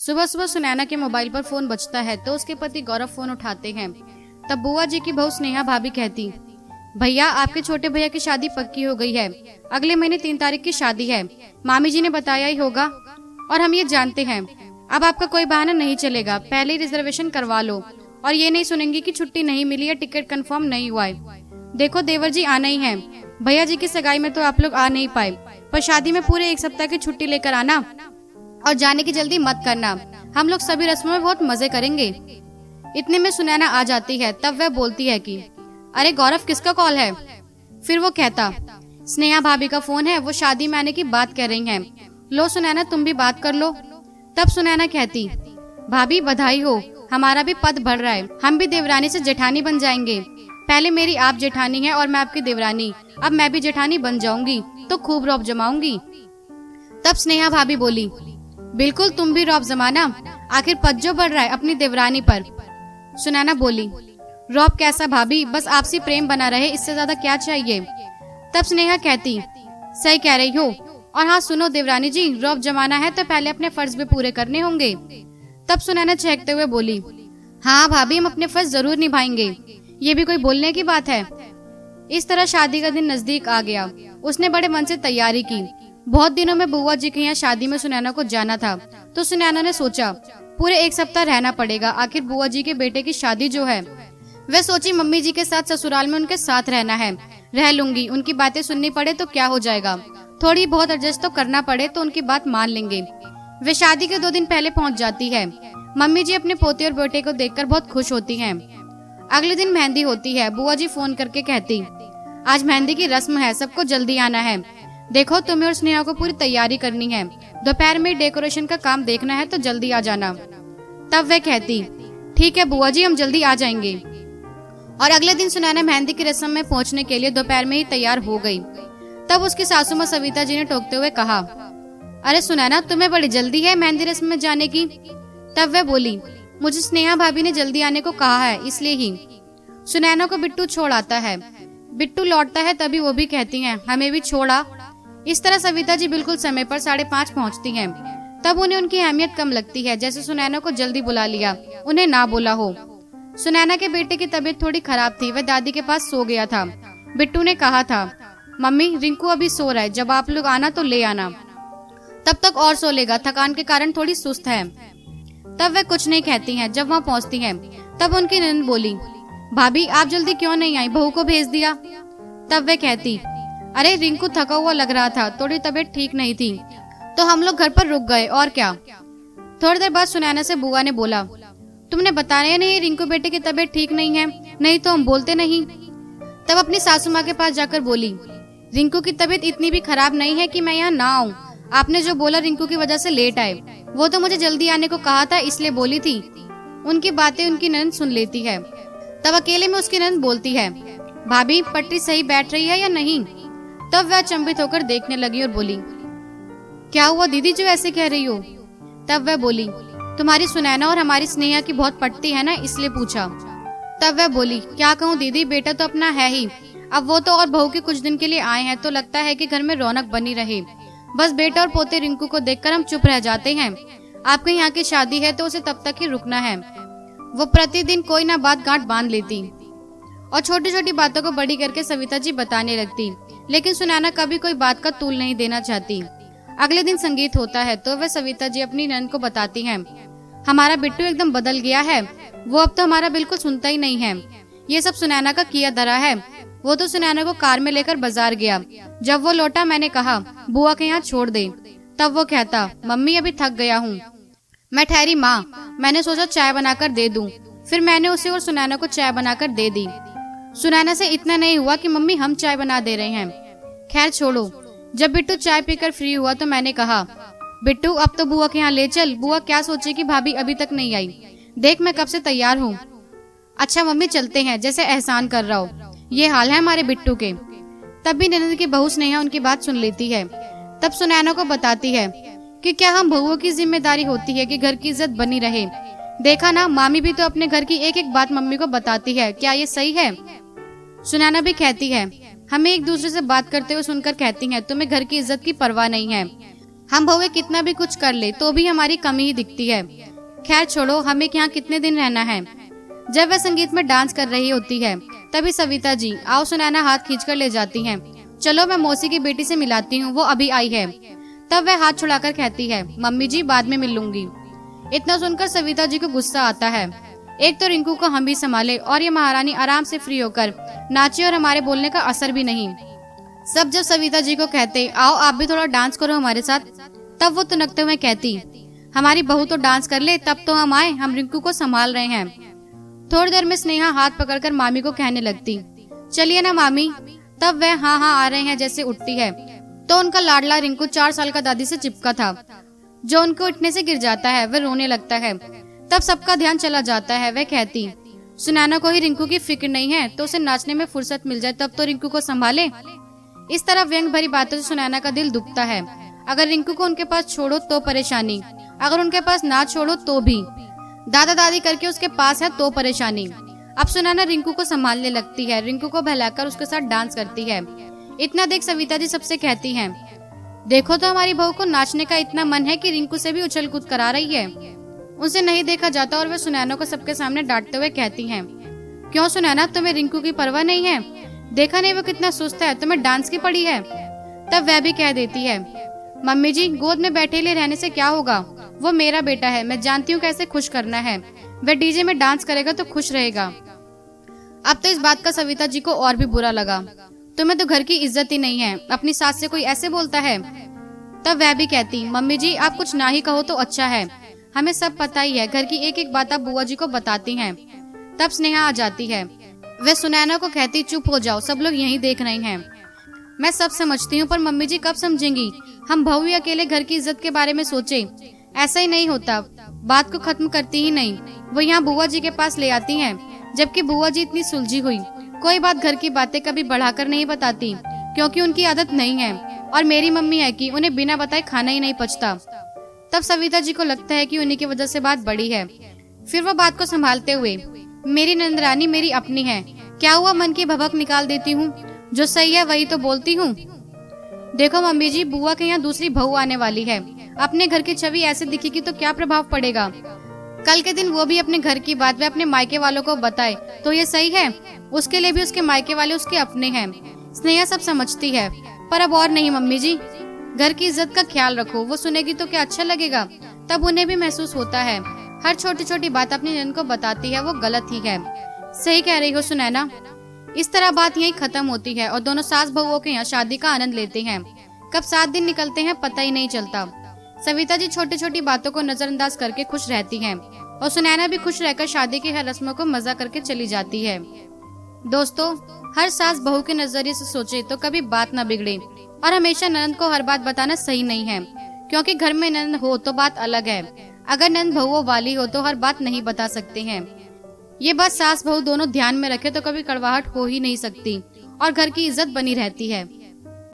सुबह सुबह सुनैना के मोबाइल पर फोन बजता है तो उसके पति गौरव फोन उठाते हैं। तब बुआ जी की बहू स्नेहा भाभी कहती, भैया आपके छोटे भैया की शादी पक्की हो गई है, अगले महीने 3 तारीख की शादी है। मामी जी ने बताया ही होगा और हम ये जानते हैं। अब आपका कोई बहाना नहीं चलेगा, पहले ही रिजर्वेशन करवा लो और ये नहीं सुनेंगे कि छुट्टी नहीं मिली या टिकट कंफर्म नहीं हुआ है। देखो देवर जी आना ही है, भैया जी की सगाई में तो आप लोग आ नहीं पाए, पर शादी में पूरे 1 सप्ताह की छुट्टी लेकर आना और जाने की जल्दी मत करना। हम लोग सभी रस्मों में बहुत मजे करेंगे। इतने में सुनैना आ जाती है। तब वह बोलती है कि अरे गौरव किसका कॉल है? फिर वो कहता, स्नेहा भाभी का फोन है, वो शादी में आने की बात कर रही हैं। लो सुनैना तुम भी बात कर लो। तब सुनैना कहती, भाभी बधाई हो, हमारा भी पद बढ़ रहा है, हम भी देवरानी से जेठानी बन जाएंगे। पहले मेरी आप जेठानी है और मैं आपकी देवरानी, अब मैं भी जेठानी बन जाऊंगी तो खूब रौब जमाऊंगी। तब स्नेहा भाभी बोली, बिल्कुल तुम भी रौब जमाना, आखिर पद जो बढ़ रहा है अपनी देवरानी पर। सुनैना बोली, रौब कैसा भाभी, बस आपसी प्रेम बना रहे, इससे ज्यादा क्या चाहिए। तब स्नेहा कहती, सही कह रही हो, और हाँ सुनो देवरानी जी, रौब जमाना है तो पहले अपने फर्ज भी पूरे करने होंगे। तब सुनैना चहकते हुए बोली, हाँ भाभी हम अपने फर्ज जरूर निभाएंगे, ये भी कोई बोलने की बात है। इस तरह शादी का दिन नजदीक आ गया। उसने बड़े मन से तैयारी की। बहुत दिनों में बुआ जी के यहाँ शादी में सुनैना को जाना था, तो सुनैना ने सोचा पूरे 1 सप्ताह रहना पड़ेगा, आखिर बुआ जी के बेटे की शादी जो है। वह सोची मम्मी जी के साथ ससुराल में उनके साथ रहना है, रह लूंगी, उनकी बातें सुननी पड़े तो क्या हो जाएगा, थोड़ी बहुत एडजस्ट तो करना पड़े तो उनकी बात मान लेंगे। वे शादी के 2 दिन पहले पहुंच जाती है। मम्मी जी अपने पोते और बेटे को देखकर बहुत खुश होती हैं। अगले दिन मेहंदी होती है। बुआ जी फोन करके कहती, आज मेहंदी की रस्म है, सबको जल्दी आना है। देखो तुम्हें और स्नेहा को पूरी तैयारी करनी है, दोपहर में डेकोरेशन का काम देखना है तो जल्दी आ जाना। तब वह कहती, ठीक है बुआ जी हम जल्दी आ जाएंगे। और अगले दिन सुनैना मेहंदी की रस्म में पहुंचने के लिए दोपहर में ही तैयार हो गई। तब उसकी सासू माँ सविता जी ने टोकते हुए कहा, अरे सुनैना तुम्हें बड़ी जल्दी है मेहंदी रस्म में जाने की। तब वह बोली, मुझे स्नेहा भाभी ने जल्दी आने को कहा है इसलिए ही। सुनैना को बिट्टू छोड़ आता है। बिट्टू लौटता है तभी वो भी कहती हैं, हमें भी छोड़ा। इस तरह सविता जी बिल्कुल समय पर 5:30 पहुंचती हैं। तब उन्हें उनकी अहमियत कम लगती है, जैसे सुनैना को जल्दी बुला लिया, उन्हें ना बोला हो। सुनैना के बेटे की तबीयत थोड़ी खराब थी, वह दादी के पास सो गया था। बिट्टू ने कहा था, मम्मी रिंकू अभी सो रहा है, जब आप लोग आना तो ले आना, तब तक और सो लेगा, थकान के कारण थोड़ी सुस्त है। तब वह कुछ नहीं कहती हैं। जब वहाँ पहुँचती हैं तब उनकी ननद बोली, भाभी आप जल्दी क्यों नहीं आई, बहू को भेज दिया। तब वह कहती, अरे रिंकू थका हुआ लग रहा था, थोड़ी तबीयत ठीक नहीं थी तो हम लोग घर पर रुक गए और क्या। थोड़ी देर बाद सुनैना से बुआ ने बोला, तुमने बताया नहीं रिंकू बेटे की तबीयत ठीक नहीं है, नहीं तो हम बोलते नहीं। तब अपनी सासू माँ के पास जाकर बोली, रिंकू की तबीयत इतनी भी खराब नहीं है कि मैं यहाँ ना आऊँ, आपने जो बोला रिंकू की वजह से लेट आए, वो तो मुझे जल्दी आने को कहा था इसलिए बोली थी। उनकी बातें उनकी ननद सुन लेती है। तब अकेले में उसकी ननद बोलती है, भाभी पट्टी सही बैठ रही है या नहीं। तब वह अचंभित होकर देखने लगी और बोली, क्या हुआ दीदी जो ऐसे कह रही हो। तब वह बोली, तुम्हारी सुनैना और हमारी स्नेहा की बहुत पटती है ना, इसलिए पूछा। तब वह बोली, क्या कहूँ दीदी, बेटा तो अपना है ही, अब वो तो और बहू के कुछ दिन के लिए आए हैं तो लगता है कि घर में रौनक बनी रहे, बस बेटा और पोते रिंकू को देखकर हम चुप रह जाते हैं। आपके यहाँ की शादी है तो उसे तब तक ही रुकना है। वो प्रतिदिन कोई ना बात गांठ बांध लेती और छोटी छोटी बातों को बड़ी करके सविता जी बताने लगती, लेकिन सुनैना कभी कोई बात का तूल नहीं देना चाहती। अगले दिन संगीत होता है तो वह सविता जी अपनी ननद को बताती हैं, हमारा बिट्टू एकदम बदल गया है, वो अब तो हमारा बिल्कुल सुनता ही नहीं है, ये सब सुनैना का किया धरा है। वो तो सुनैना को कार में लेकर बाजार गया, जब वो लौटा मैंने कहा बुआ के यहाँ छोड़ दे, तब वो कहता, मम्मी अभी थक गया हूँ। मैं ठहरी माँ, मैंने सोचा चाय बनाकर दे दूं, फिर मैंने उसे और सुनैना को चाय बनाकर दे दी। सुनैना से इतना नहीं हुआ कि मम्मी हम चाय बना दे रहे हैं। खैर छोड़ो, जब बिट्टू चाय पीकर फ्री हुआ तो मैंने कहा, बिट्टू अब तो बुआ के यहाँ ले चल, बुआ क्या सोचेगी भाभी अभी तक नहीं आई, देख मैं कब से तैयार हूँ। अच्छा मम्मी चलते हैं, जैसे एहसान कर रहा हो, ये हाल है हमारे बिट्टू के। तब भी ननद की बहू स्नेहा उनकी बात सुन लेती है। तब सुनैना को बताती है कि क्या हम बहुओं की जिम्मेदारी होती है कि घर की इज्जत बनी रहे। देखा ना, मामी भी तो अपने घर की एक एक बात मम्मी को बताती है, क्या ये सही है। सुनैना भी कहती है, हमें एक दूसरे से बात करते हुए सुनकर कहती हैं, तुम्हें घर की इज्जत की परवाह नहीं है। हम बहुएं कितना भी कुछ कर ले तो भी हमारी कमी ही दिखती है। खैर छोड़ो, हमें यहाँ कितने दिन रहना है। जब वह संगीत में डांस कर रही होती है तभी सविता जी आओ सुनैना हाथ खींचकर ले जाती हैं। चलो मैं मौसी की बेटी से मिलाती हूँ, वो अभी आई है। तब वह हाथ छुड़ाकर कहती है, मम्मी जी बाद में मिल लूंगी। इतना सुनकर सविता जी को गुस्सा आता है। एक तो रिंकू को हम भी संभाले और ये महारानी आराम से फ्री होकर नाचे और हमारे बोलने का असर भी नहीं। सब जब सविता जी को कहते आओ आप भी थोड़ा डांस करो हमारे साथ, तब वो तुनकते हुए कहती, हमारी बहू तो डांस कर ले तब तो हम आए, हम रिंकू को संभाल रहे हैं। थोड़ी देर में स्नेहा हाथ पकड़कर मामी को कहने लगती, चलिए ना मामी। तब वह हाँ हाँ आ रहे हैं जैसे उठती है तो उनका लाडला रिंकू 4 साल का दादी से चिपका था, जो उनको उठने से गिर जाता है। वह रोने लगता है। तब सबका ध्यान चला जाता है। वह कहती, सुनैना को ही रिंकू की फिक्र नहीं है तो उसे नाचने में फुर्सत मिल जाए तब तो रिंकू को संभाले। इस तरह व्यंग भरी बातों से सुनैना का दिल दुखता है। अगर रिंकू को उनके पास छोड़ो तो परेशानी, अगर उनके पास ना छोड़ो तो भी, दादा दादी करके उसके पास है तो परेशानी। अब सुनैना रिंकू को संभालने लगती है, रिंकू को बहलाकर उसके साथ डांस करती है। इतना देख सविता जी सबसे कहती हैं, देखो तो हमारी बहू को नाचने का इतना मन है कि रिंकू से भी उछल कूद करा रही है। उनसे नहीं देखा जाता और वे सुनैना को सबके सामने डांटते हुए कहती हैं, क्यों सुनैना तुम्हें रिंकू की परवाह नहीं है? देखा नहीं वो कितना सुस्त है, तुम्हें डांस की पड़ी है। तब वह भी कह देती है, मम्मी जी गोद में बैठे ले रहने से क्या होगा, वो मेरा बेटा है, मैं जानती हूँ कैसे खुश करना है। वह डीजे में डांस करेगा तो खुश रहेगा। अब तो इस बात का सविता जी को और भी बुरा लगा। तुम्हें तो घर की इज्जत ही नहीं है, अपनी सास से कोई ऐसे बोलता है। तब वह भी कहती, मम्मी जी आप कुछ ना ही कहो तो अच्छा है, हमें सब पता ही है, घर की एक एक बात आप बुआ जी को बताती हैं। तब स्नेहा आ जाती है। वह सुनैना को कहती, चुप हो जाओ, सब लोग यही देख रहे हैं। मैं सब समझती हूँ पर मम्मी जी कब समझेंगी? हम बहू ही अकेले घर की इज्जत के बारे में सोचे, ऐसा ही नहीं होता। बात को खत्म करती ही नहीं, वो यहाँ बुआ जी के पास ले आती हैं, जबकि बुआ जी इतनी सुलझी हुई कोई बात घर की बातें कभी बढ़ाकर नहीं बताती, क्योंकि उनकी आदत नहीं है। और मेरी मम्मी है कि उन्हें बिना बताए खाना ही नहीं पचता। तब सविता जी को लगता है कि उन्हीं की वजह से बात बड़ी है। फिर वो बात को संभालते हुए, मेरी नंदरानी मेरी अपनी है, क्या हुआ मन की भभक निकाल देती हूँ, जो सही है वही तो बोलती हूँ। देखो मम्मी जी बुआ के यहाँ दूसरी बहू आने वाली है, अपने घर की छवि ऐसे दिखेगी तो क्या प्रभाव पड़ेगा? कल के दिन वो भी अपने घर की बात वे अपने मायके वालों को बताए तो ये सही है? उसके लिए भी उसके मायके वाले उसके अपने हैं। स्नेहा सब समझती है पर अब और नहीं मम्मी जी, घर की इज्जत का ख्याल रखो, वो सुनेगी तो क्या अच्छा लगेगा? तब उन्हें भी महसूस होता है हर छोटी छोटी बात अपनी ननद को बताती है वो गलत ही है। सही कह रही हो सुनैना। इस तरह बात यहीं खत्म होती है और दोनों सास बहुओं के यहाँ शादी का आनंद लेते हैं। कब 7 दिन निकलते हैं पता ही नहीं चलता। सविता जी छोटी छोटी बातों को नजरअंदाज करके खुश रहती हैं और सुनैना भी खुश रहकर शादी की हर रस्मों को मजा करके चली जाती है। दोस्तों, हर सास बहू के नजरिए से सोचे तो कभी बात न बिगड़े, और हमेशा ननद को हर बात बताना सही नहीं है, क्योंकि घर में ननद हो तो बात अलग है, अगर ननद बहुओं वाली हो तो हर बात नहीं बता सकते हैं। ये बात सास बहू दोनों ध्यान में रखे तो कभी कड़वाहट हो ही नहीं सकती और घर की इज्जत बनी रहती है।